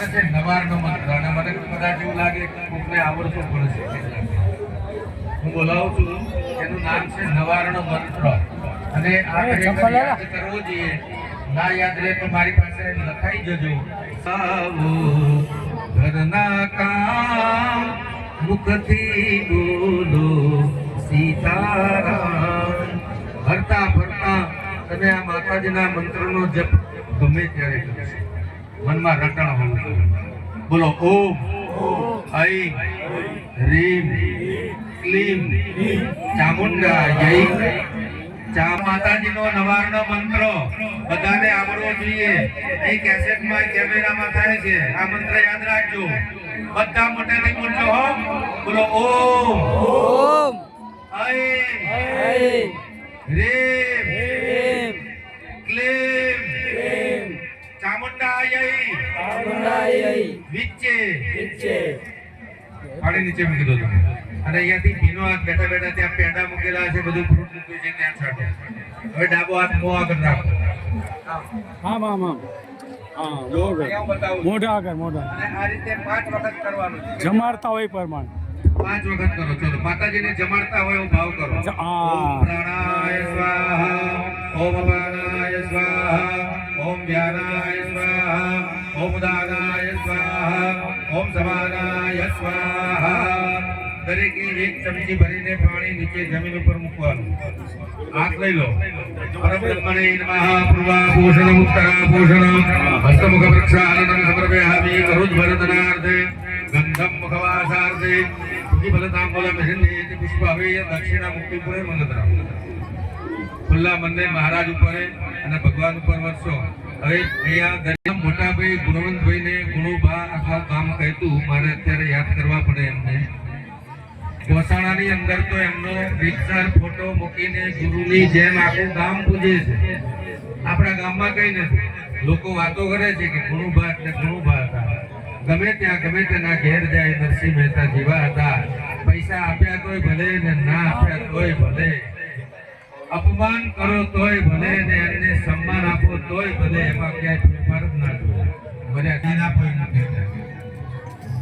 મંત્ર છે નવારનો મંત્ર, અને મને કદાચ એવું લાગે કે કોકને આવડતું પડશે. હું બોલાવું છું, એનું નામ છે નવારનો મંત્ર. અને આ યાદ કરવો જોઈએ. ના યાદ રહે તો મારી પાસે લખાઈ જજો. આવો ઘરના કામ મુખથી બોલો સીતારામ. ફરતા ફરતા તમે આ માતાજીના મંત્રનો જપ ગમે ત્યારે કરશો, મનમાં રટણ હોવું. બોલો ઓમ ઐં હ્રીમ ક્લીમ ચામુંડા જય. માતાજીનો નવારનો મંત્ર બધાને આવડવો જોઈએ. અહીં કેસેટમાં કેમેરામાં થાય છે. આ મંત્ર યાદ રાખજો. બધા મોટેથી બોલજો હો. બોલો ઓમ ઐં હ્રીમ ક્લીમ ચામુંડાય વિચ્ચે. પાણી નીચે મૂકી દો તમે. અને અહીંયાથી ભીનો હાથ બેઠા બેઠા ત્યાં પેંડા મૂકેલા છે, બધું ફ્રૂટ મૂક્યું છે ત્યાં છાંટો. હવે ડાબો હાથ મોં આગળ રાખો. મોઢા આગળ મોઢા. અને આ રીતે 5 વખત કરવાનું છે. જમાડતા હોય પ્રમાણે 5 વખત કરો. ચલો માતાજીને જમાડતા હોય એવું ભાવ કરો. ઓમ પ્રાણાય સ્વાહા, ઓમ અપાનાય સ્વાહા, ઓમ વ્યાનાય સ્વાહા, ઓમ ઉદાનાય સ્વાહા, ઓમ સમાનાય સ્વાહા. દરેકે 1 ચમચી ભરીને પાણી નીચે જમીન ઉપર મૂકવાનું. હાથ લઈ લો. પરબ્રહ્મણે નમઃ. પૂર્વાભૂષણમ ઉત્તરાભૂષણમ હસ્તમુખ વૃક્ષાલનમ સમર્પયામિ. કરુજ્વરદનાર્થે ગંધમ મુખવાસાર્થે ફલતાંબૂલમ હિન્દેતિ પુષ્પાવેય દક્ષિણા મુક્તિ પૂરે મંગતરામ. ખુલ્લા મનને મહારાજ ઉપર અને ભગવાન ઉપર વર્ષો. હવે અહીંયા દરેક મોટા ભાઈ ગુણવંતભાઈને ગુણુબા આખા કામ કહેતું મારે અત્યારે યાદ કરવા પડે એમને. ગોસાણાની અંદર તો એમનો પિક્ચર ફોટો મૂકીને ગુરુની જેમ આખું ગામ પૂજે છે. આપણા ગામમાં કઈ નથી. લોકો વાતો કરે છે કે ગુણુબા એટલે ગુણુબા હતા. ગમે તેના ઘેર જાય નરસિંહ મહેતા જેવા હતા. પૈસા આપ્યા તોય ભલે ને ના આપ્યા તોય ભલે, અપમાન કરો તોય ભલે ને એમને સન્માન આપો તોય ભલે, એમાં ક્યાંય ફેરફાર જ ના જોયો. ભલે ના કોઈ નથી.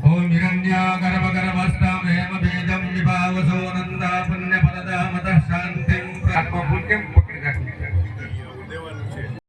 ઓમ હિરણ્યા ગર્ભ ગર્ભસ્થમ હેમ ભેદમ વિભાવસો નંદા પુણ્ય પદદા મત શાંતિમ. આત્મા ફૂલ કેમ